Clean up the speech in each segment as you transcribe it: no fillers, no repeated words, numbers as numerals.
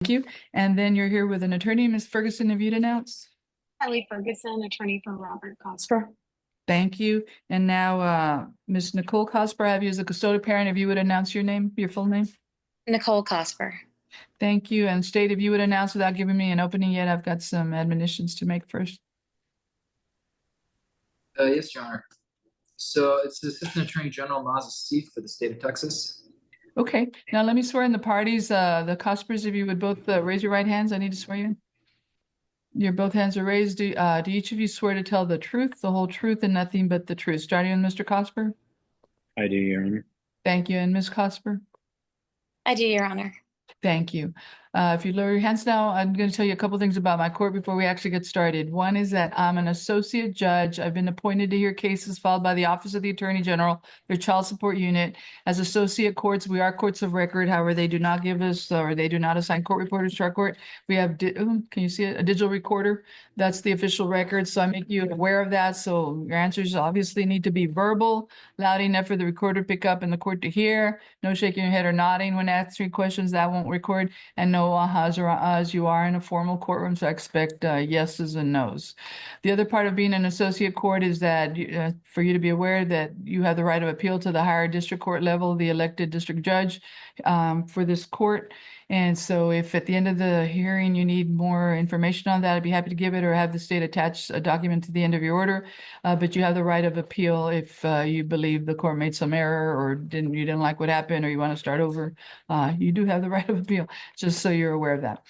Thank you. And then you're here with an attorney, Ms. Ferguson, if you'd announce. Kelly Ferguson, attorney for Robert Cosper. Thank you. And now, Ms. Nicole Cosper, I have you as a custodial parent. If you would announce your name, your full name. Nicole Cosper. Thank you. And state if you would announce without giving me an opening yet. I've got some admonitions to make first. Yes, Your Honor. So it's the Assistant Attorney General Maz Asif for the state of Texas. Okay, now let me swear in the parties, the Cospers, if you would both raise your right hands. I need to swear you in. Your both hands are raised. Do each of you swear to tell the truth, the whole truth, and nothing but the truth? Starting with Mr. Cosper. I do, Your Honor. Thank you. And Ms. Cosper. I do, Your Honor. Thank you. If you lower your hands now, I'm going to tell you a couple things about my court before we actually get started. One is that I'm an associate judge. I've been appointed to hear cases filed by the Office of the Attorney General, their child support unit. As associate courts, we are courts of record. However, they do not give us or they do not assign court reporters to our court. We have, can you see it? A digital recorder. That's the official record. So I make you aware of that. So your answers obviously need to be verbal, loud enough for the recorder to pick up and the court to hear. No shaking your head or nodding when answering questions. That won't record. And no ahas or ahs. You are in a formal courtroom, so I expect yeses and nos. The other part of being an associate court is that for you to be aware that you have the right of appeal to the higher district court level, the elected district judge for this court. And so if at the end of the hearing you need more information on that, I'd be happy to give it or have the state attach a document to the end of your order. But you have the right of appeal if you believe the court made some error or you didn't like what happened or you want to start over. You do have the right of appeal, just so you're aware of that.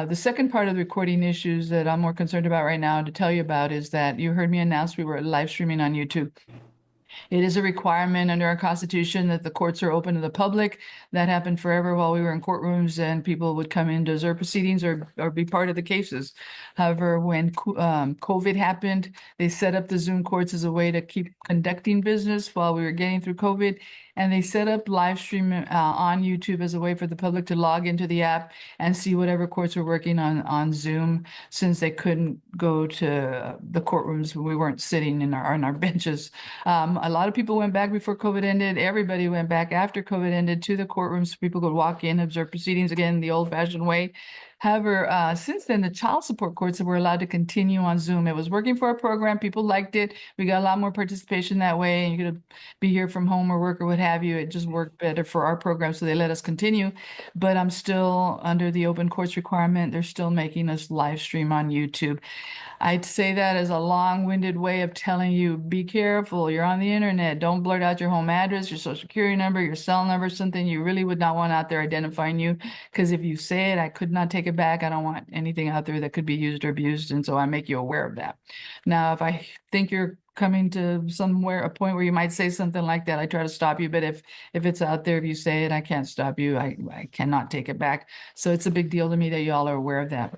The second part of the recording issues that I'm more concerned about right now to tell you about is that you heard me announce we were live streaming on YouTube. It is a requirement under our Constitution that the courts are open to the public. That happened forever while we were in courtrooms and people would come in to observe proceedings or be part of the cases. However, when COVID happened, they set up the Zoom courts as a way to keep conducting business while we were getting through COVID. And they set up live stream on YouTube as a way for the public to log into the app and see whatever courts were working on Zoom, since they couldn't go to the courtrooms. We weren't sitting in our benches. A lot of people went back before COVID ended. Everybody went back after COVID ended to the courtrooms so people could walk in, observe proceedings again the old-fashioned way. However, since then, the child support courts were allowed to continue on Zoom. It was working for our program. People liked it. We got a lot more participation that way. And you could be here from home or work or what have you. It just worked better for our program, so they let us continue. But I'm still under the open courts requirement. They're still making us live stream on YouTube. I'd say that as a long-winded way of telling you, be careful. You're on the internet. Don't blurt out your home address, your social security number, your cell number, something you really would not want out there identifying you. Because if you say it, I could not take it back. I don't want anything out there that could be used or abused. And so I make you aware of that. Now, if I think you're coming to a point where you might say something like that, I try to stop you. But if it's out there, if you say it, I can't stop you. I cannot take it back. So it's a big deal to me that you all are aware of that.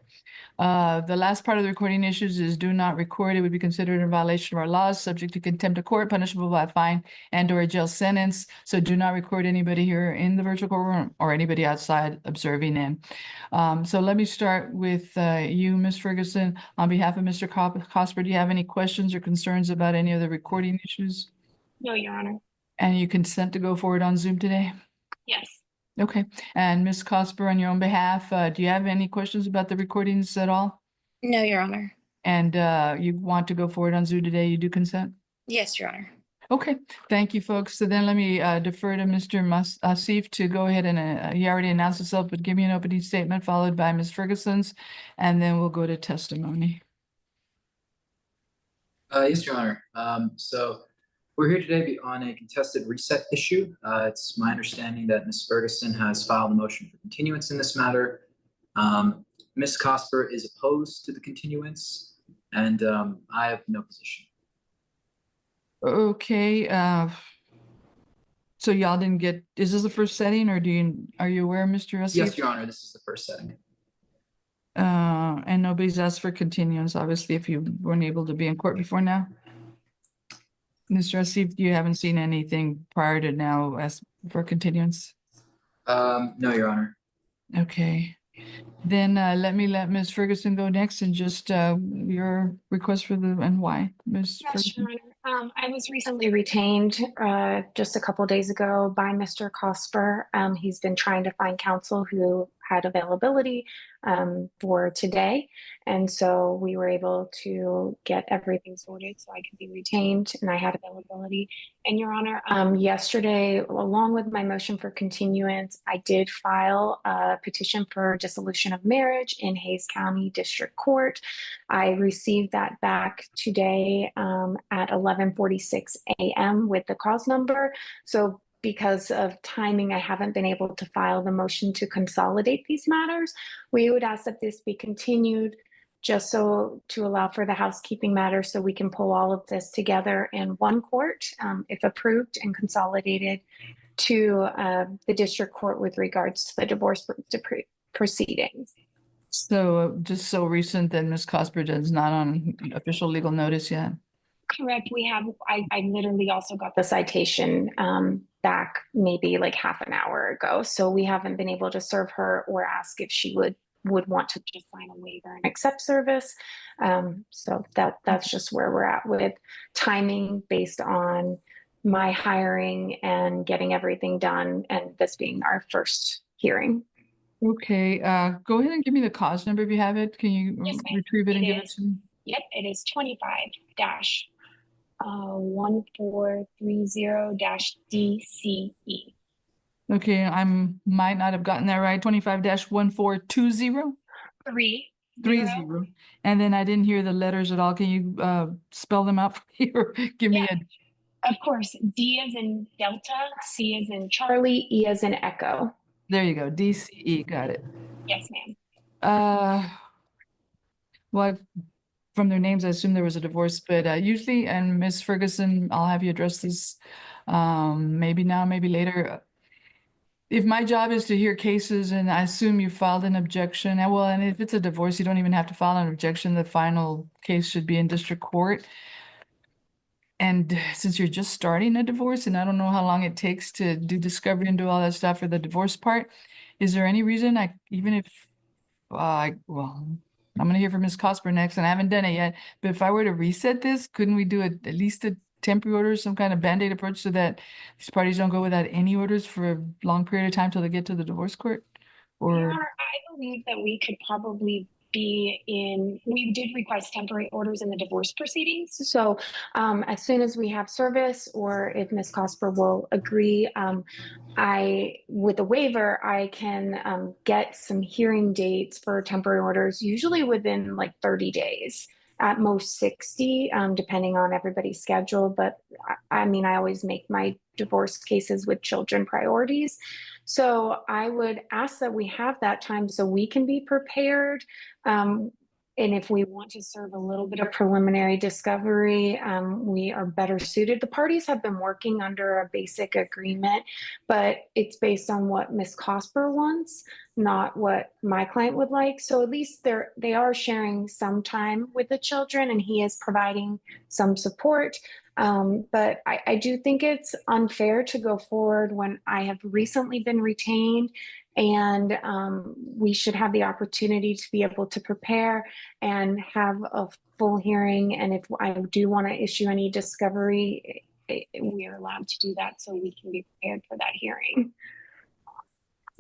The last part of the recording issues is do not record. It would be considered a violation of our laws, subject to contempt of court, punishable by a fine and or a jail sentence. So do not record anybody here in the virtual courtroom or anybody outside observing in. So let me start with you, Ms. Ferguson. On behalf of Mr. Cosper, do you have any questions or concerns about any of the recording issues? No, Your Honor. And you consent to go forward on Zoom today? Yes. Okay. And Ms. Cosper, on your own behalf, do you have any questions about the recordings at all? No, Your Honor. And you want to go forward on Zoom today? You do consent? Yes, Your Honor. Okay. Thank you, folks. So then let me defer to Mr. Asif to go ahead and he already announced himself, but give me an opening statement followed by Ms. Ferguson's, and then we'll go to testimony. Yes, Your Honor. So we're here today on a contested reset issue. It's my understanding that Ms. Ferguson has filed a motion for continuance in this matter. Ms. Cosper is opposed to the continuance, and I have no position. Okay. So y'all didn't get, is this the first setting or are you aware, Mr. Asif? Yes, Your Honor, this is the first setting. And nobody's asked for continuance, obviously, if you weren't able to be in court before now. Mr. Asif, you haven't seen anything prior to now as for continuance? No, Your Honor. Okay. Then let Ms. Ferguson go next and just your request for and why, Ms. Yes, Ferguson. Your Honor. I was recently retained just a couple days ago by Mr. Cosper. He's been trying to find counsel who had availability for today. And so we were able to get everything sorted so I could be retained and I had availability. And Your Honor, yesterday, along with my motion for continuance, I did file a petition for dissolution of marriage in Hayes County District Court. I received that back today at 11:46 a.m. with the cause number. So because of timing, I haven't been able to file the motion to consolidate these matters. We would ask that this be continued just so to allow for the housekeeping matter so we can pull all of this together in one court, if approved and consolidated to the district court with regards to the divorce proceedings. So just so recent that Ms. Cosper is not on official legal notice yet. Correct. We have, I literally also got the citation back maybe like half an hour ago. So we haven't been able to serve her or ask if she would want to just sign a waiver and accept service. So that's just where we're at with timing based on my hiring and getting everything done and this being our first hearing. Okay, go ahead and give me the cause number if you have it. Can you Yes, ma'am. retrieve it and It give it is. to me? Yep, it is 25-1430-DCE. Okay, might not have gotten that right. 25-1420? 30. 30. And then I didn't hear the letters at all. Can you spell them out for me or give me a? Of course, D as in Delta, C as in Charlie, E as in Echo. There you go, DCE, got it. Yes, ma'am. Well, from their names, I assume there was a divorce, but usually, and Ms. Ferguson, I'll have you address this maybe now, maybe later. If my job is to hear cases and I assume you filed an objection, and well, and if it's a divorce, you don't even have to file an objection. The final case should be in district court. And since you're just starting a divorce, and I don't know how long it takes to do discovery and do all that stuff for the divorce part, is there any reason even if well, I'm gonna hear from Ms. Cosper next, and I haven't done it yet, but if I were to reset this, couldn't we do at least a temporary order, some kind of Band-Aid approach so that these parties don't go without any orders for a long period of time till they get to the divorce court? Your Or, Honor, I believe that we could probably we did request temporary orders in the divorce proceedings. So as soon as we have service or if Ms. Cosper will agree, with a waiver, I can get some hearing dates for temporary orders, usually within like 30 days, at most 60, depending on everybody's schedule. But I mean, I always make my divorce cases with children priorities. So I would ask that we have that time so we can be prepared. And if we want to serve a little bit of preliminary discovery, we are better suited. The parties have been working under a basic agreement, but it's based on what Ms. Cosper wants, not what my client would like. So at least they are sharing some time with the children and he is providing some support. But I do think it's unfair to go forward when I have recently been retained and we should have the opportunity to be able to prepare and have a full hearing. And if I do want to issue any discovery, we are allowed to do that so we can be prepared for that hearing.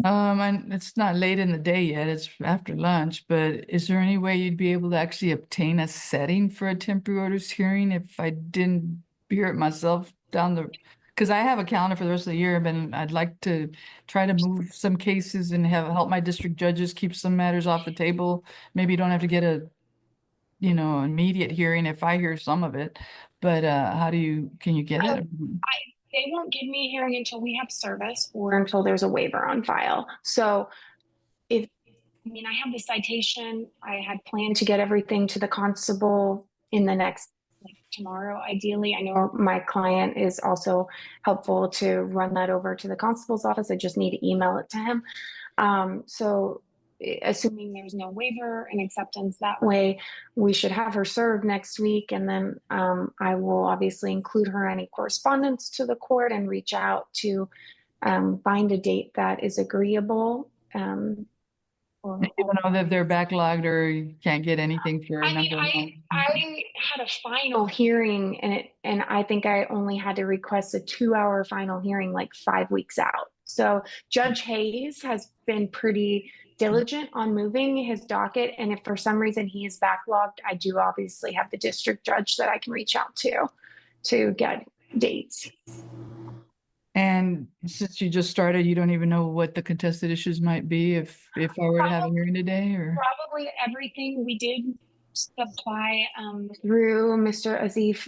and it's not late in the day yet, it's after lunch, but is there any way you'd be able to actually obtain a setting for a temporary orders hearing if I didn't hear it myself because I have a calendar for the rest of the year, but I'd like to try to move some cases and help my district judges keep some matters off the table. Maybe you don't have to get a, immediate hearing if I hear some of it, but can you get it? They won't give me a hearing until we have service or until there's a waiver on file. So I have the citation. I had planned to get everything to the constable in the next tomorrow, ideally. I know my client is also helpful to run that over to the constable's office. I just need to email it to him. So assuming there's no waiver and acceptance that way, we should have her served next week. And then I will obviously include her any correspondence to the court and reach out to find a date that is agreeable. Even though that they're backlogged or you can't get anything for a number of months. I had a final hearing and I think I only had to request a 2-hour final hearing like 5 weeks out. So Judge Hayes has been pretty diligent on moving his docket. And if for some reason he is backlogged, I do obviously have the district judge that I can reach out to get dates. And since you just started, you don't even know what the contested issues might be if I were to have a hearing today, or? Probably everything. We did supply through Mr. Azif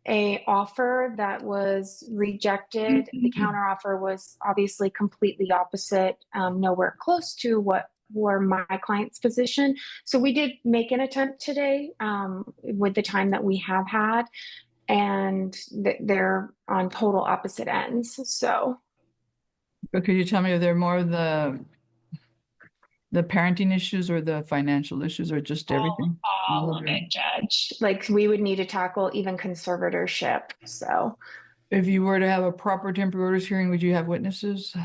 a offer that was rejected. The counter offer was obviously completely opposite, nowhere close to what were my client's position. So we did make an attempt today with the time that we have had, and they're on total opposite ends. So But could you tell me if they're more of the parenting issues or the financial issues or just everything? all of it, Judge. Like, we would need to tackle even conservatorship. So If you were to have a proper temporary orders hearing, would you have witnesses?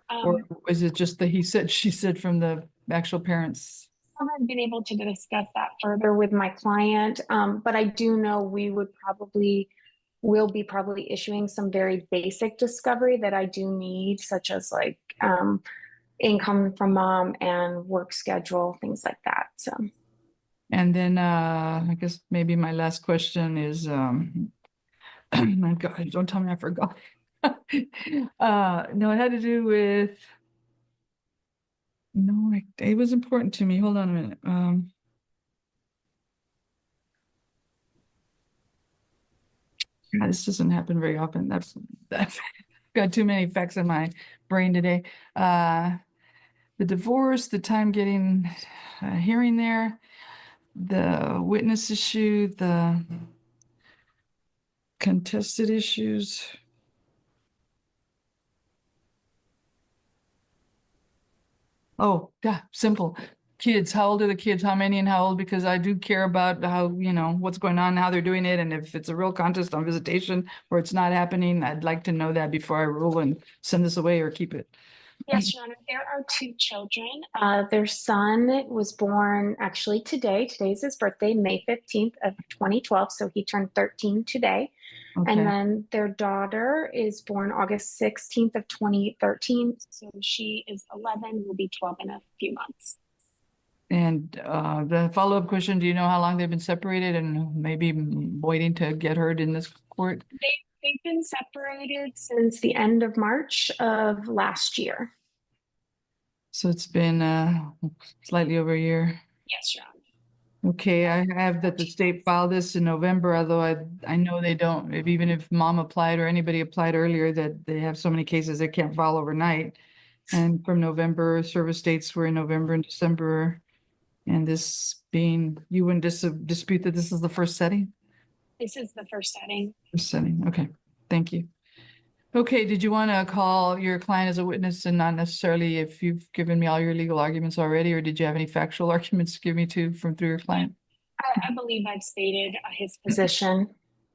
Or is it just the he said, she said from the actual parents? I haven't been able to discuss that further with my client, but I do know will be probably issuing some very basic discovery that I do need, such as like income from mom and work schedule, things like that. So. And then I guess maybe my last question is, my God, don't tell me I forgot. No, it had to do with, no, it was important to me. Hold on a minute. God, this doesn't happen very often. That's got too many facts in my brain today. The divorce, the time getting a hearing there, the witness issue, the contested issues. Oh, yeah, simple. Kids, how old are the kids? How many and how old? Because I do care about how, what's going on, how they're doing it. And if it's a real contest on visitation or it's not happening, I'd like to know that before I rule and send this away or keep it. Yes, Your Honor, there are two children. Their son was born actually today. Today's his birthday, May 15th of 2012. So he turned 13 today. Okay. And then their daughter is born August 16th of 2013. So she is 11, will be 12 in a few months. And the follow-up question, do you know how long they've been separated and maybe waiting to get heard in this court? They've been separated since the end of March of last year. So it's been slightly over a year. Yes, Your Honor. Okay, I have that the state filed this in November, although I know they don't, even if mom applied or anybody applied earlier, that they have so many cases they can't file overnight. And from November, service dates were in November and December. And this being, you wouldn't dispute that this is the first setting? This is the first setting. First setting, okay, thank you. Okay, did you want to call your client as a witness and not necessarily if you've given me all your legal arguments already, or did you have any factual arguments to give me through your client? I believe I've stated his position.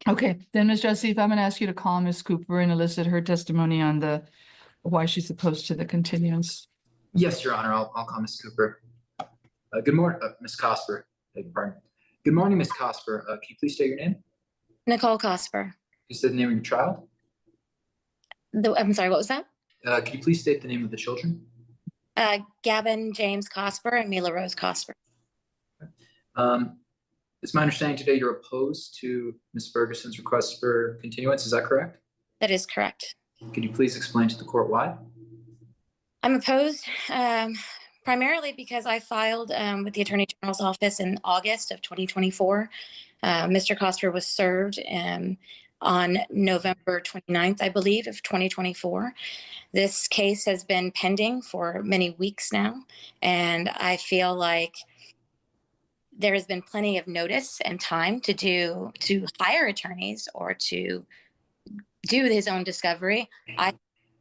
Okay, then Ms. Jesse, if I'm going to ask you to call Ms. Cooper and elicit her testimony on why she's opposed to the continuance. Yes, Your Honor, I'll call Ms. Cooper. Good morning, Ms. Cosper. Beg your pardon. Good morning, Ms. Cosper. Can you please state your name? Nicole Cosper. You said the name of your child? I'm sorry, what was that? Can you please state the name of the children? Gavin James Cosper and Mila Rose Cosper. It's my understanding today you're opposed to Ms. Ferguson's request for continuance. Is that correct? That is correct. Could you please explain to the court why? I'm opposed primarily because I filed with the Attorney General's office in August of 2024. Mr. Cosper was served on November 29th, I believe, of 2024. This case has been pending for many weeks now, and I feel like there has been plenty of notice and time to hire attorneys or to do his own discovery. I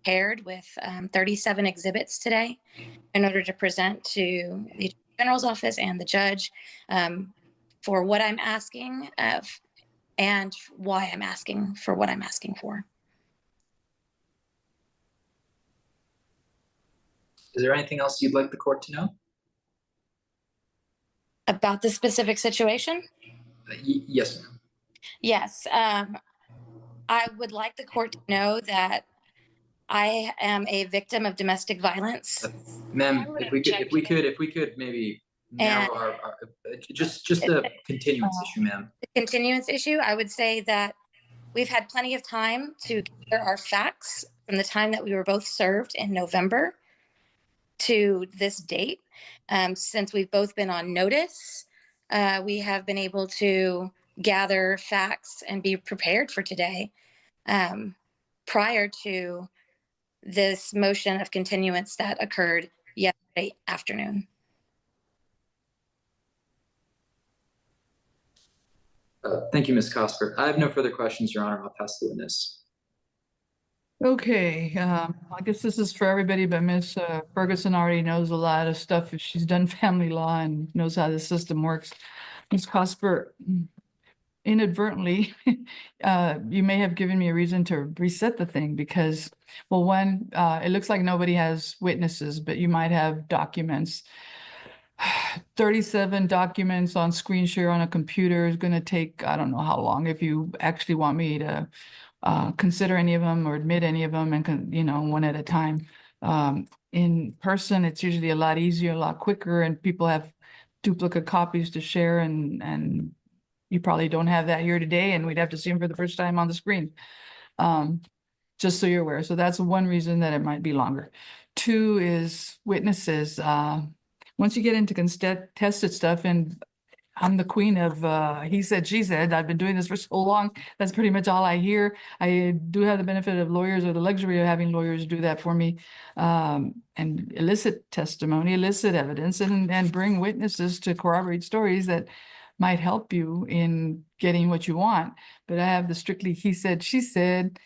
prepared with 37 exhibits today in order to present to the Attorney General's office and the judge for what I'm asking and why I'm asking for what I'm asking for. Is there anything else you'd like the court to know? About the specific situation? Yes, ma'am. Yes. I would like the court to know that I am a victim of domestic violence. Ma'am, I would if we could maybe narrow just the continuance issue, ma'am. The continuance issue, I would say that we've had plenty of time to gather our facts from the time that we were both served in November to this date. Since we've both been on notice, we have been able to gather facts and be prepared for today, prior to this motion of continuance that occurred yesterday afternoon. Thank you, Ms. Cosper. I have no further questions, Your Honor. I'll pass the witness. Okay, I guess this is for everybody, but Miss Ferguson already knows a lot of stuff. If she's done family law and knows how the system works. Ms. Cosper, inadvertently, you may have given me a reason to reset the thing because, well, one, it looks like nobody has witnesses, but you might have documents. 37 documents on screen share on a computer is going to take, I don't know how long, if you actually want me to consider any of them or admit any of them and, you know, one at a time. In person, it's usually a lot easier, a lot quicker, and people have duplicate copies to share, and you probably don't have that here today, and we'd have to see them for the first time on the screen. Just so you're aware. So that's one reason that it might be longer. Two is witnesses. Once you get into contested stuff, and I'm the queen of he said, she said, I've been doing this for so long. That's pretty much all I hear. I do have the benefit of lawyers, or the luxury of having lawyers do that for me, and elicit testimony, elicit evidence, and bring witnesses to corroborate stories that might help you in getting what you want. But I have the strictly he said, she said.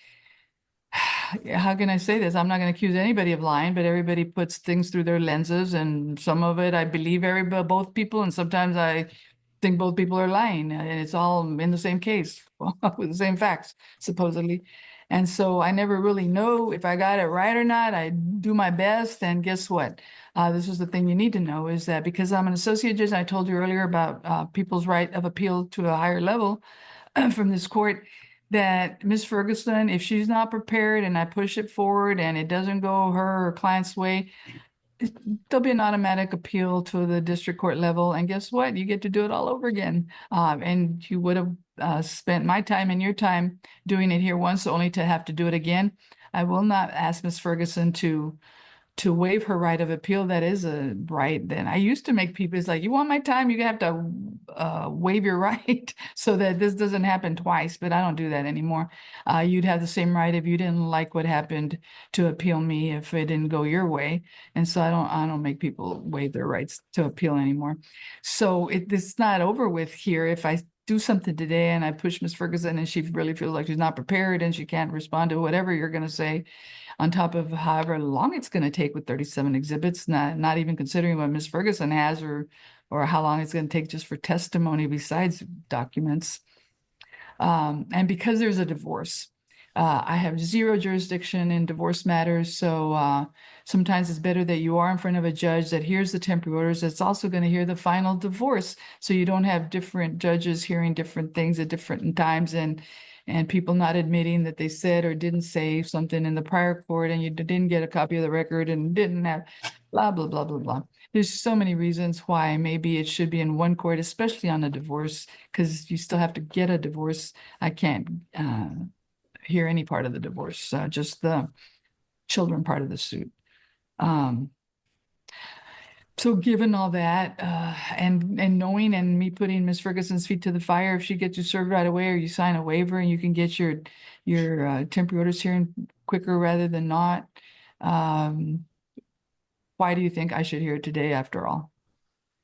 How can I say this? I'm not going to accuse anybody of lying, but everybody puts things through their lenses, and some of it I believe both people, and sometimes I think both people are lying, and it's all in the same case with the same facts, supposedly. And so I never really know if I got it right or not. I do my best, and guess what? This is the thing you need to know, is that because I'm an associate judge, I told you earlier about people's right of appeal to a higher level from this court, that Ms. Ferguson, if she's not prepared and I push it forward and it doesn't go her or client's way, there'll be an automatic appeal to the district court level. And guess what? You get to do it all over again. And you would have spent my time and your time doing it here once, only to have to do it again. I will not ask Ms. Ferguson to waive her right of appeal. That is a right. Then I used to make people, it's like, you want my time, you have to waive your right so that this doesn't happen twice, but I don't do that anymore. You'd have the same right if you didn't like what happened to appeal me if it didn't go your way. And so I don't make people waive their rights to appeal anymore. So it's not over with here. If I do something today and I push Ms. Ferguson and she really feels like she's not prepared and she can't respond to whatever you're going to say, on top of however long it's going to take with 37 exhibits, not even considering what Ms. Ferguson has, or how long it's going to take just for testimony besides documents. And because there's a divorce, I have zero jurisdiction in divorce matters. So sometimes it's better that you are in front of a judge that hears the temporary orders, that's also going to hear the final divorce. So you don't have different judges hearing different things at different times, and people not admitting that they said or didn't say something in the prior court, and you didn't get a copy of the record and didn't have blah, blah, blah, blah, blah. There's so many reasons why maybe it should be in one court, especially on a divorce, because you still have to get a divorce. I can't hear any part of the divorce, just the children part of the suit. So given all that, and knowing, and me putting Ms. Ferguson's feet to the fire, if she gets you served right away, or you sign a waiver and you can get your temporary orders here quicker rather than not, why do you think I should hear it today after all?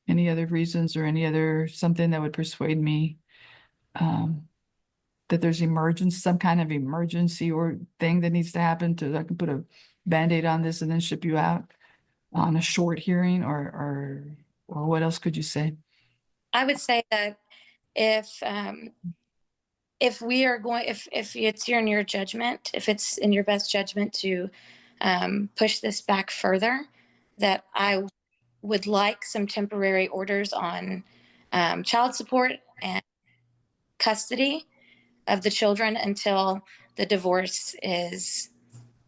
Any other reasons, or any other something that would persuade me that there's some kind of emergency or thing that needs to happen to, I can put a Band-Aid on this and then ship you out on a short hearing, or what else could you say? I would say that if we are going, if it's in your judgment, if it's in your best judgment to push this back further, that I would like some temporary orders on child support and custody of the children until the divorce is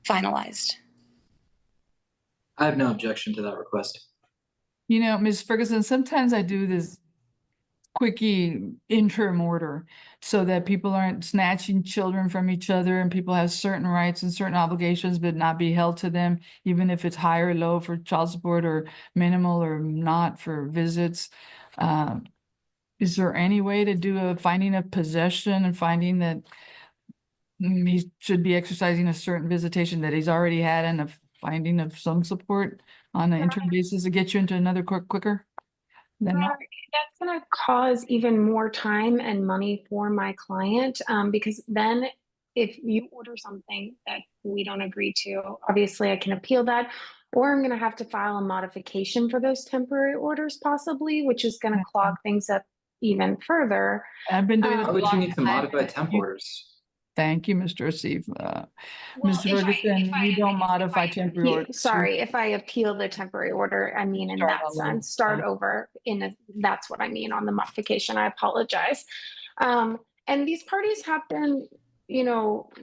finalized. I have no objection to that request. You know, Ms. Ferguson, sometimes I do this quickie interim order so that people aren't snatching children from each other and people have certain rights and certain obligations, but not be held to them, even if it's high or low for child support or minimal or not for visits. Is there any way to do a finding of possession and finding that he should be exercising a certain visitation that he's already had and a finding of some support on an interim basis to get you into another court quicker? Than not? That's going to cause even more time and money for my client, because then if you order something that we don't agree to, obviously I can appeal that, or I'm going to have to file a modification for those temporary orders possibly, which is going to clog things up even further. I've been doing this Why a would you long need to time. modify temp You- orders? Thank you, Mr. Asif. Well, Mr. if I- Ferguson, if I- you don't if modify I temporary appeal- orders. Sorry, if I appeal the temporary order, I mean in Start that all over. sense, start over that's what I mean on the modification. I apologize. And these parties have been,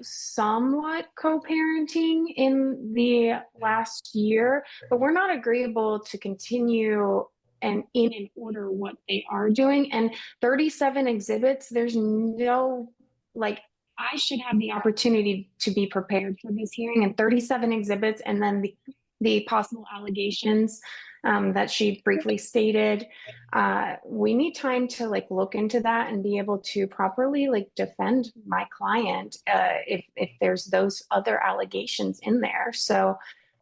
somewhat co-parenting in the last year, but we're not agreeable to continue and in an order what they are doing. And 37 exhibits, there's no, like, I should have the opportunity to be prepared for this hearing, and 37 exhibits, and then the possible allegations that she briefly stated. We need time to look into that and be able to properly defend my client if there's those other allegations in there. So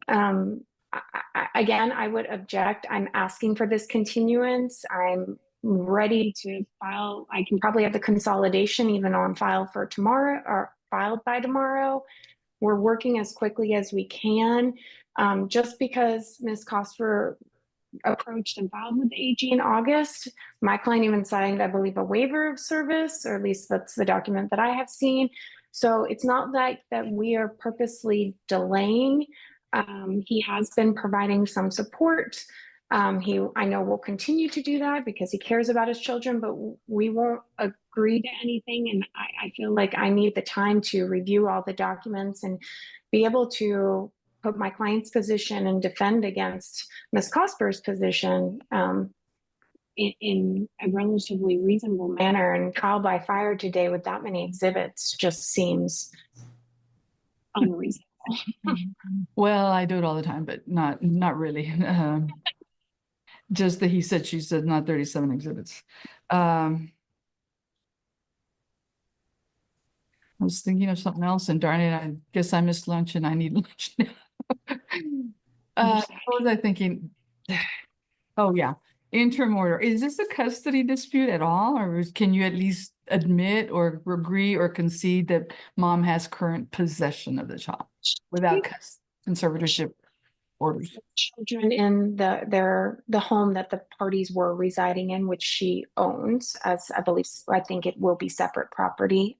again, I would object. I'm asking for this continuance. I'm ready to file. I can probably have the consolidation even on file for tomorrow or filed by tomorrow. We're working as quickly as we can. Just because Ms. Cosper approached and filed with the AG in August, my client even signed, I believe, a waiver of service, or at least that's the document that I have seen. So it's not like that we are purposely delaying. He has been providing some support. I know will continue to do that because he cares about his children, but we won't agree to anything. And I feel like I need the time to review all the documents and be able to put my client's position and defend against Ms. Cosper's position in a relatively reasonable manner. And trial by fire today with that many exhibits just seems unreasonable. Well, I do it all the time, but not really. Just the he said, she said, not 37 exhibits. I was thinking of something else, and darn it, I guess I missed lunch and I need lunch now. What was I thinking? Oh, yeah. Interim order. Is this a custody dispute at all? Or can you at least admit or agree or concede that mom has current possession of the child without conservatorship orders? Children in the home that the parties were residing in, which she owns, as I think it will be separate property.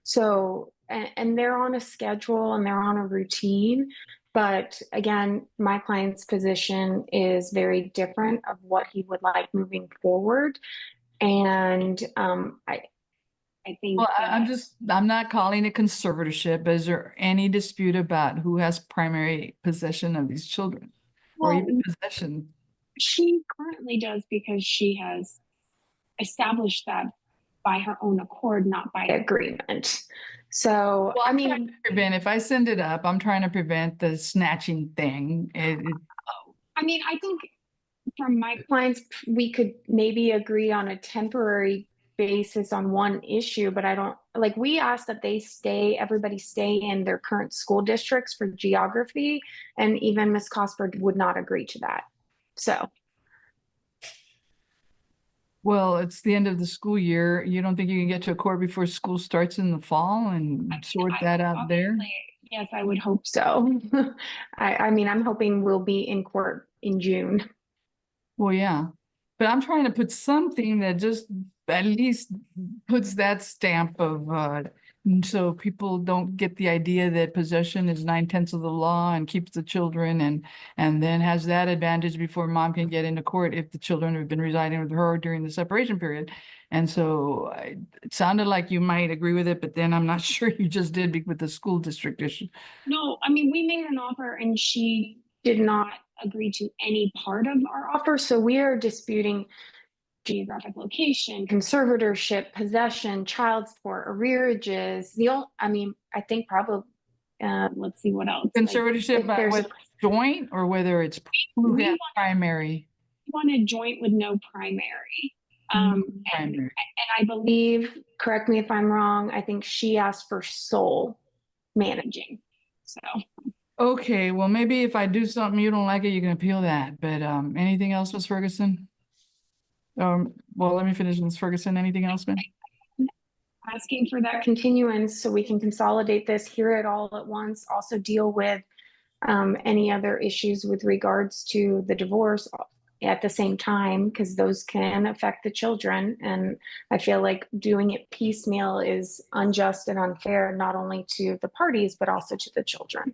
So, and they're on a schedule and they're on a routine. But again, my client's position is very different of what he would like moving forward. And I think. Well, I'm not calling it conservatorship, but is there any dispute about who has primary possession of these children? Or even possession? She currently does because she has established that by her own accord, not by agreement. So, Well, I mean, if I send it up, I'm trying to prevent the snatching thing. I think from my clients, we could maybe agree on a temporary basis on one issue, but I don't we asked that everybody stay in their current school districts for geography, and even Ms. Cosper would not agree to that. So. Well, it's the end of the school year. You don't think you can get to a court before school starts in the fall and sort that out there? Yes, I would hope so. I'm hoping we'll be in court in June. Well, yeah, but I'm trying to put something that just at least puts that stamp of And so people don't get the idea that possession is 9/10 of the law and keeps the children and then has that advantage before mom can get into court if the children have been residing with her during the separation period. And so it sounded like you might agree with it, but then I'm not sure you just did with the school district issue. No, I mean, we made an offer and she did not agree to any part of our offer. So we are disputing geographic location, conservatorship, possession, child support, arrearages. I think probably, let's see what else. Conservatorship, but there's whether it's joint or whether it's we want, primary. a joint with no primary. Primary. And I believe, correct me if I'm wrong, I think she asked for sole managing. So. Okay, well, maybe if I do something you don't like it, you can appeal that. But anything else, Ms. Ferguson? Well, let me finish, Ms. Ferguson. Anything else, ma'am? Asking for that continuance so we can consolidate this, hear it all at once, also deal with any other issues with regards to the divorce at the same time, because those can affect the children. And I feel like doing it piecemeal is unjust and unfair, not only to the parties, but also to the children.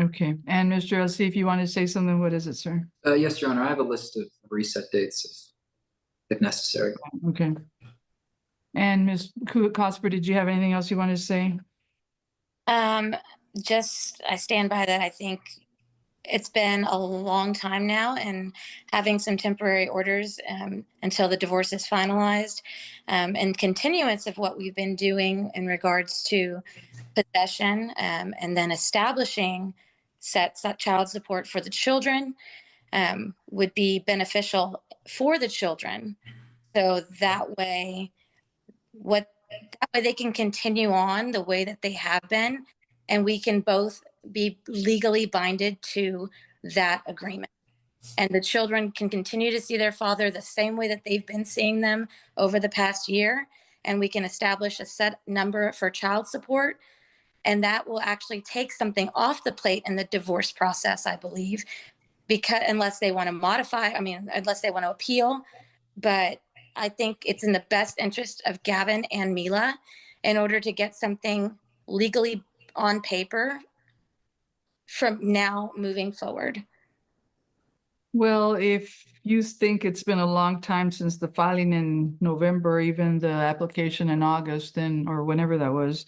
Okay, and Mr. LC, if you want to say something, what is it, sir? Yes, Your Honor, I have a list of reset dates if necessary. Okay. And Ms. Cosper, did you have anything else you wanted to say? Just, I stand by that. I think it's been a long time now, and having some temporary orders until the divorce is finalized, and continuance of what we've been doing in regards to possession, and then establishing set child support for the children would be beneficial for the children. So that way they can continue on the way that they have been, and we can both be legally binded to that agreement. And the children can continue to see their father the same way that they've been seeing them over the past year. And we can establish a set number for child support. And that will actually take something off the plate in the divorce process, I believe, because unless they want to appeal. But I think it's in the best interest of Gavin and Mila in order to get something legally on paper from now moving forward. Well, if you think it's been a long time since the filing in November, even the application in August, then, or whenever that was,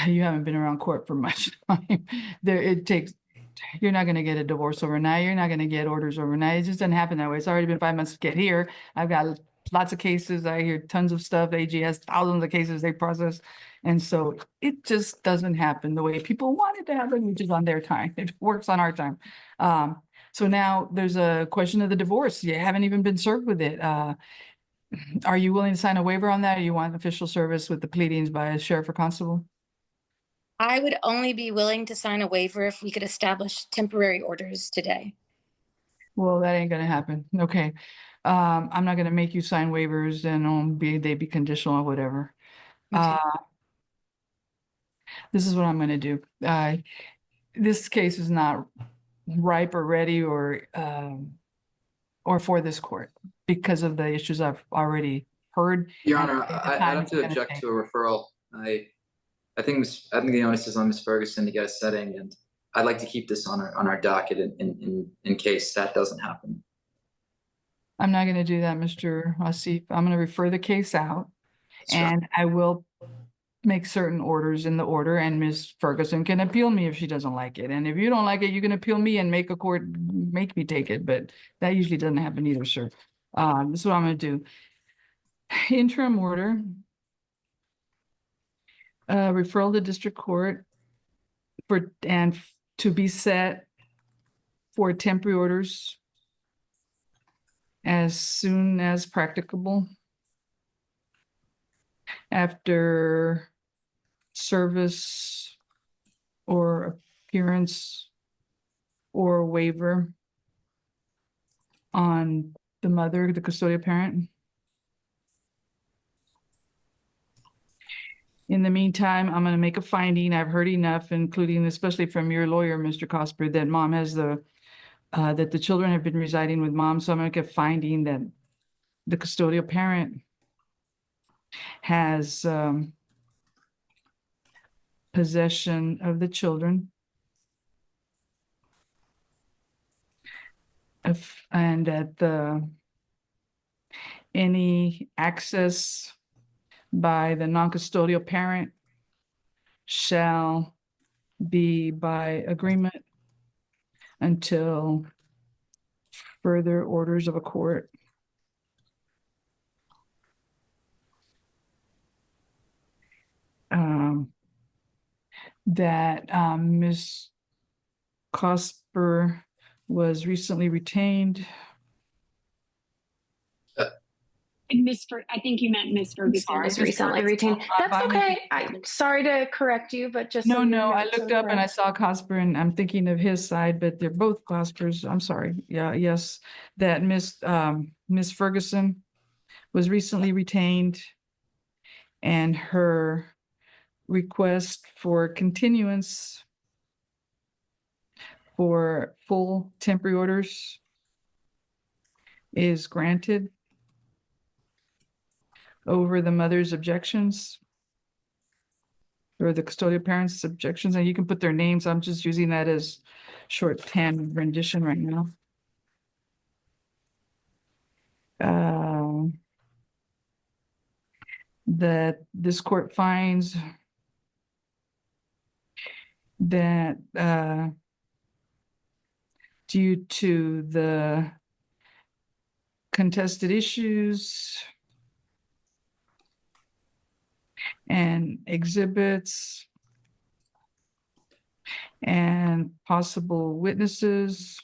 you haven't been around court for much time. You're not going to get a divorce overnight. You're not going to get orders overnight. It just doesn't happen that way. It's already been 5 months to get here. I've got lots of cases. I hear tons of stuff. AG has thousands of cases they process. And so it just doesn't happen the way people want it to happen, which is on their time. It works on our time. So now there's a question of the divorce. You haven't even been served with it. Are you willing to sign a waiver on that? Or you want official service with the pleadings by a sheriff or constable? I would only be willing to sign a waiver if we could establish temporary orders today. Well, that ain't gonna happen. Okay. I'm not gonna make you sign waivers and they be conditional or whatever. Okay. This is what I'm gonna do. This case is not ripe or ready or for this court because of the issues I've already heard. Your Honor, I'd have to object to a referral. I think the onus is on Ms. Ferguson to get a setting, and I'd like to keep this on our docket in case that doesn't happen. I'm not going to do that, Mr. Asif. I'm going to refer the case out, and I will make certain orders in the order, and Ms. Ferguson can appeal me if she doesn't like it. And if you don't like it, you can appeal me and make me take it. But that usually doesn't happen either, sir. This is what I'm going to do. Interim order. Referral to district court to be set for temporary orders as soon as practicable after service or appearance or waiver on the mother, the custodial parent. In the meantime, I'm going to make a finding. I've heard enough, including especially from your lawyer, Mr. Cosper, that mom has that the children have been residing with mom. So I'm going to make a finding that the custodial parent has possession of the children. And that any access by the non-custodial parent shall be by agreement until further orders of a court. That Ms. Cosper was recently retained. I think you meant Miss Ferguson sorry, was Miss recently Ferguson. retained. That's By okay. I'm sorry to correct you, but just so No, your no, I notes looked are up and I correct. saw Cosper and I'm thinking of his side, but they're both Cospers. I'm sorry. Yeah, yes. That Miss Ferguson was recently retained and her request for continuance for full temporary orders is granted over the mother's objections or the custodial parents' objections, and you can put their names. I'm just using that as shorthand rendition right now. That this court finds that due to the contested issues and exhibits and possible witnesses,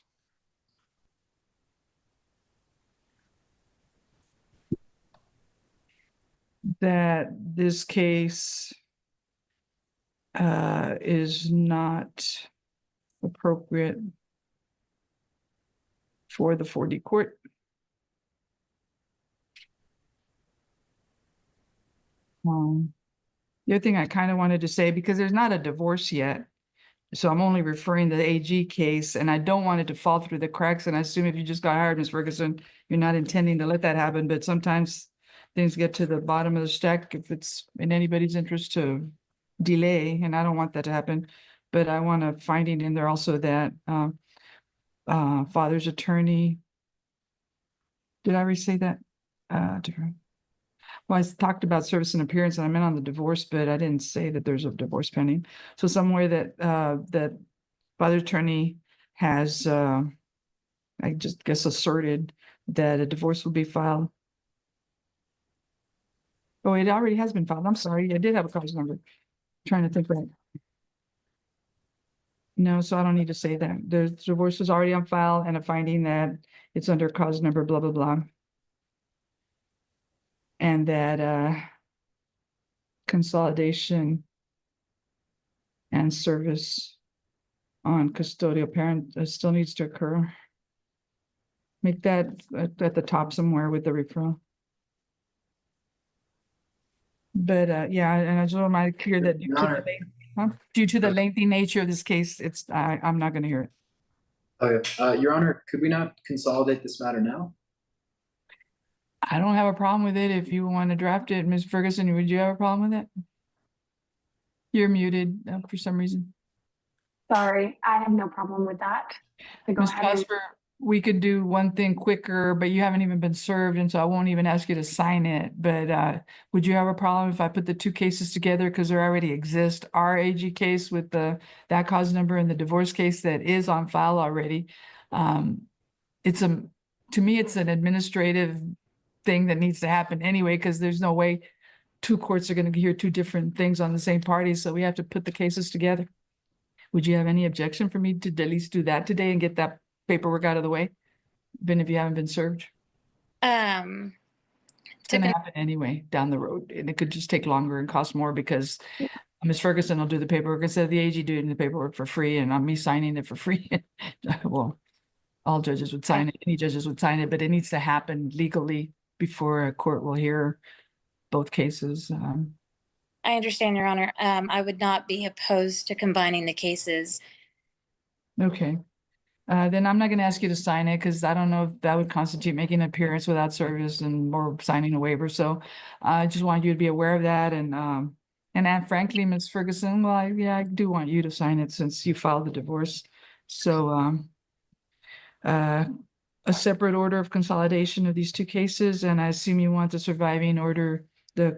that this case is not appropriate for the 4D court. The other thing I kind of wanted to say, because there's not a divorce yet, so I'm only referring to the AG case, and I don't want it to fall through the cracks. And I assume if you just got hired, Ms. Ferguson, you're not intending to let that happen, but sometimes things get to the bottom of the stack if it's in anybody's interest to delay, and I don't want that to happen. But I want a finding in there also that father's attorney. Did I already say that? Different. Well, I talked about service and appearance and I meant on the divorce, but I didn't say that there's a divorce pending. So somewhere that that father attorney has I just guess asserted that a divorce will be filed. Oh, it already has been filed. I'm sorry. I did have a cause number. Trying to think right. No, so I don't need to say that. The divorce was already on file and a finding that it's under cause number blah blah blah. And that consolidation and service on custodial parent still needs to occur. Make that at the top somewhere with the referral. But yeah, and I just want to clear that due to the lengthy nature of this case, I'm not going to hear it. Okay, Your Honor, could we not consolidate this matter now? I don't have a problem with it. If you want to draft it, Ms. Ferguson, would you have a problem with it? You're muted for some reason. Sorry, I have no problem with that. So go Ms. ahead and- Cosper, we could do one thing quicker, but you haven't even been served, and so I won't even ask you to sign it. But would you have a problem if I put the two cases together because there already exist? Our AG case with that cause number and the divorce case that is on file already. To me, it's an administrative thing that needs to happen anyway, because there's no way two courts are going to hear two different things on the same party. So we have to put the cases together. Would you have any objection for me to at least do that today and get that paperwork out of the way, even if you haven't been served? It's going to happen anyway down the road, and it could just take longer and cost more because Ms. Ferguson will do the paperwork instead of the AG doing the paperwork for free, and I'm me signing it for free. Well, all judges would sign it, any judges would sign it, but it needs to happen legally before a court will hear both cases. I understand, Your Honor. I would not be opposed to combining the cases. Okay. Then I'm not going to ask you to sign it because I don't know if that would constitute making an appearance without service and or signing a waiver. So I just wanted you to be aware of that and And frankly, Ms. Ferguson, well, yeah, I do want you to sign it since you filed the divorce. So, a separate order of consolidation of these two cases, and I assume you want the surviving order, the,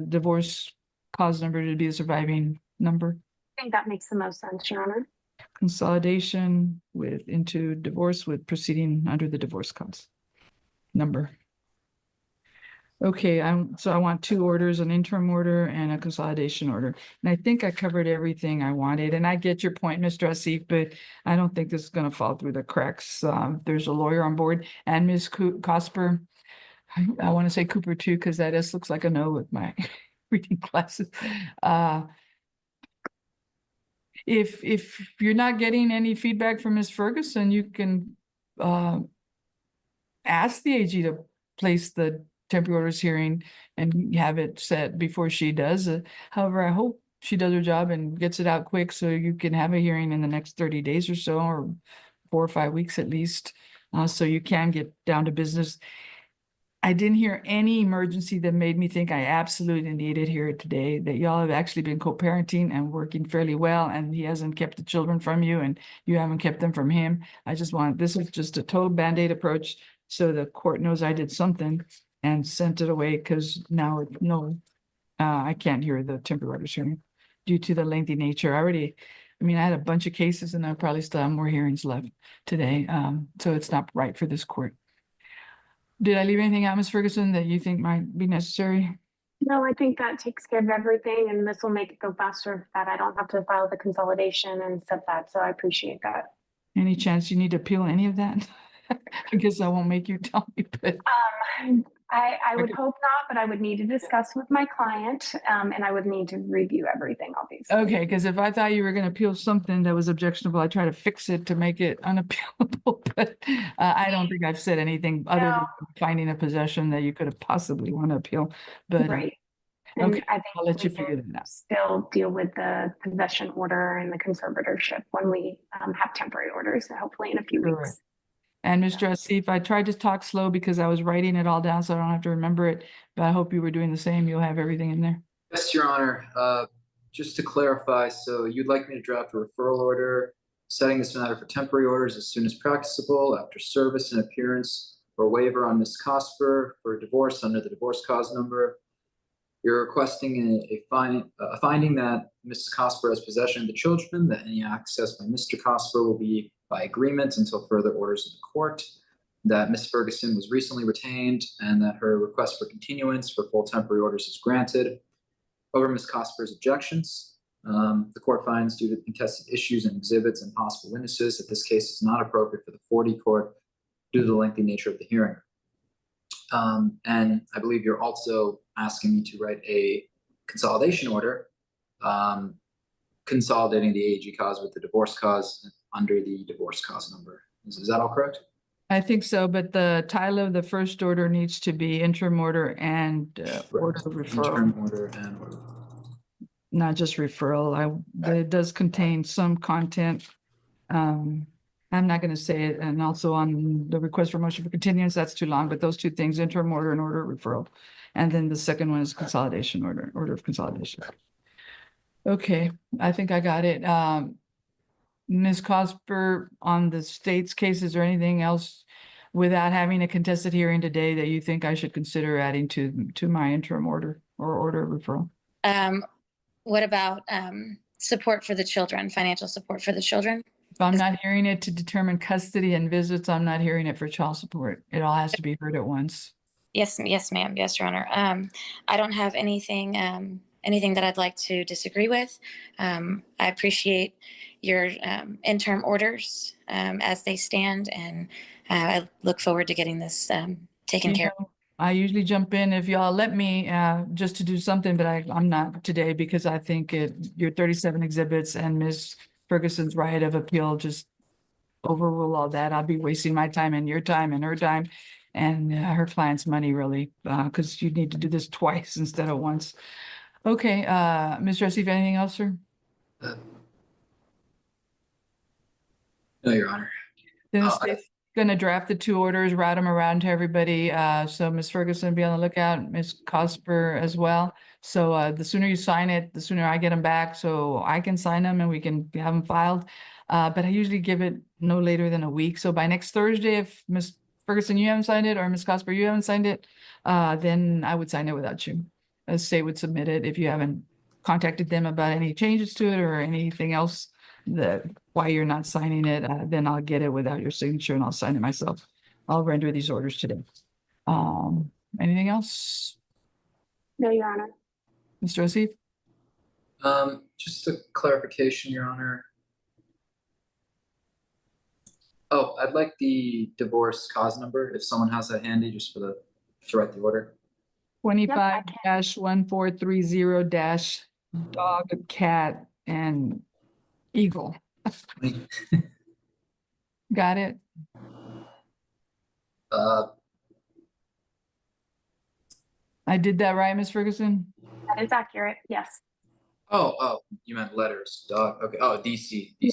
divorce cause number to be the surviving number. I think that makes the most sense, Your Honor. Consolidation into divorce with proceeding under the divorce cause number. Okay, so I want two orders, an interim order and a consolidation order. And I think I covered everything I wanted, and I get your point, Mr. Asif, but I don't think this is gonna fall through the cracks. There's a lawyer on board and Ms. Cosper. I want to say Cooper too, because that just looks like a no with my reading classes. If you're not getting any feedback from Ms. Ferguson, you can ask the AG to place the temporary orders hearing and have it set before she does. However, I hope she does her job and gets it out quick so you can have a hearing in the next 30 days or so, or 4 or 5 weeks at least, so you can get down to business. I didn't hear any emergency that made me think I absolutely needed here today, that y'all have actually been co-parenting and working fairly well, and he hasn't kept the children from you and you haven't kept them from him. This is just a total Band-Aid approach, so the court knows I did something and sent it away, because now I can't hear the temporary orders hearing due to the lengthy nature. I had a bunch of cases and I probably still have more hearings left today. So it's not right for this court. Did I leave anything out, Ms. Ferguson, that you think might be necessary? No, I think that takes care of everything, and this will make it go faster, that I don't have to file the consolidation and set that, so I appreciate that. Any chance you need to appeal any of that? I guess I won't make you tell me, but I would Okay. hope not, but I would need to discuss with my client, and I would need to review everything, obviously. okay, because if I thought you were gonna appeal something that was objectionable, I'd try to fix it to make it unappealable. But I don't think I've said anything other No. than finding a possession that you could have possibly want to appeal. But Right. And okay, I think I'll let you we figure can that out. still deal with the possession order and the conservatorship when we have temporary orders, hopefully in a few Correct. weeks. And Mr. Asif, I tried to talk slow because I was writing it all down, so I don't have to remember it. But I hope you were doing the same. You'll have everything in there. Yes, Your Honor. Just to clarify, so you'd like me to draft a referral order setting this matter for temporary orders as soon as practicable after service and appearance or waiver on Ms. Cosper for divorce under the divorce cause number. You're requesting a finding that Mrs. Cosper has possession of the children, that any access by Mr. Cosper will be by agreement until further orders of the court, that Ms. Ferguson was recently retained, and that her request for continuance for full temporary orders is granted. Over Ms. Cosper's objections, the court finds, due to contested issues and exhibits and possible witnesses, that this case is not appropriate for the 4D court due to the lengthy nature of the hearing. And I believe you're also asking me to write a consolidation order, consolidating the AG cause with the divorce cause under the divorce cause number. Is that all correct? I think so, but the title of the first order needs to be interim order and order of referral, Interim order and order. not just referral. It does contain some content. I'm not going to say it. And also on the request for motion for continuance, that's too long, but those two things, interim order and order of referral. And then the second one is consolidation order of consolidation. Okay, I think I got it. Ms. Cosper, on the state's cases or anything else without having a contested hearing today that you think I should consider adding to my interim order or order of referral? What about support for the children, financial support for the children? If I'm not hearing it to determine custody and visits, I'm not hearing it for child support. It all has to be heard at once. Yes, ma'am. Yes, Your Honor. I don't have anything that I'd like to disagree with. I appreciate your interim orders as they stand, and I look forward to getting this taken care of. I usually jump in if y'all let me just to do something, but I'm not today because I think your 37 exhibits and Ms. Ferguson's right of appeal just overrule all that. I'll be wasting my time and your time and her time and her client's money, really, because you need to do this twice instead of once. Okay, Mr. Asif, anything else, sir? No, Your Honor. Then Uh, go gonna draft the two orders, route them around to everybody. So Ms. Ferguson, be on the lookout, Ms. Cosper as well. So the sooner you sign it, the sooner I get them back, so I can sign them and we can have them filed. But I usually give it no later than a week. So by next Thursday, if Ms. Ferguson, you haven't signed it, or Ms. Cosper, you haven't signed it, then I would sign it without you. As state would submit it if you haven't contacted them about any changes to it or anything else that why you're not signing it, then I'll get it without your signature and I'll sign it myself. I'll render these orders today. Anything else, No, Your Honor. Mr. Osif? Just a clarification, Your Honor. Oh, I'd like the divorce cause number, if someone has that handy, just for to write the order. 25-1430- dog, cat, and eagle. Got it? I did that right, Ms. Ferguson? That is accurate. Yes. Oh, you meant letters, dog, okay, oh, DC. Yeah.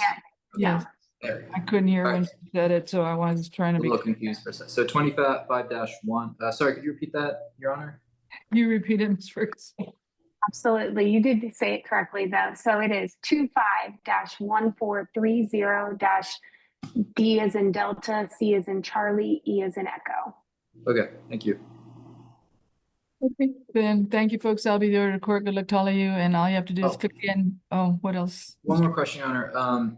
Yes. There we go. I couldn't hear when Alright. you said it, so I was trying to A be. little confused for a second. So 25-1, sorry, could you repeat that, Your Honor? You repeat it, Ms. Ferguson. Absolutely. You did say it correctly, though. So it is 25-1430-D as in Delta, C as in Charlie, E as in Echo. Okay, thank you. Okay, then, thank you, folks. I'll be there to court. Good luck to all of you, and all you have to do is Oh. click in. Oh, what else? One more question, Your Honor.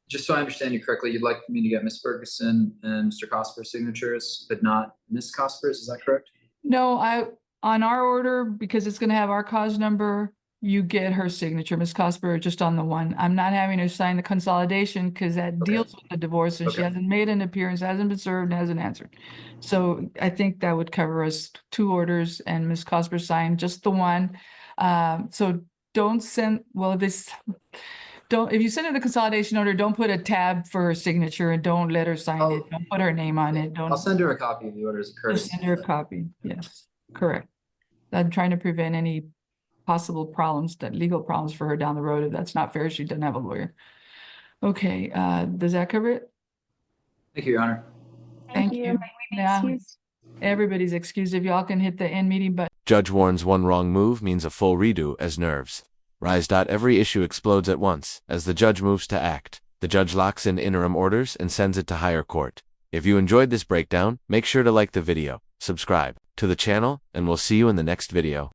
Just so I understand you correctly, you'd like me to get Ms. Ferguson and Mr. Cosper's signatures, but not Ms. Cosper's, is that correct? No, on our order, because it's gonna have our cause number, you get her signature, Ms. Cosper, just on the one. I'm not having her sign the consolidation because that Okay. deals with the divorce and she Okay. hasn't made an appearance, hasn't been served, and hasn't answered. So I think that would cover us two orders and Ms. Cosper signed just the one. So don't send, well, if you send her the consolidation order, don't put a tab for her signature and don't let her sign it. Don't put her name on it. I'll Don't send her a copy of the order as a just courtesy. send her a copy. Yes, correct. I'm trying to prevent any possible problems, legal problems for her down the road. If that's not fair, she doesn't have a lawyer. Okay, does that cover it? Thank you, Your Honor. Thank Thank you. you. May we be Yeah. excused? Everybody's excused. If y'all can hit the end meeting button. Judge warns one wrong move means a full redo as nerves rise. Every issue explodes at once. As the judge moves to act, the judge locks in interim orders and sends it to higher court. If you enjoyed this breakdown, make sure to like the video, subscribe to the channel, and we'll see you in the next video.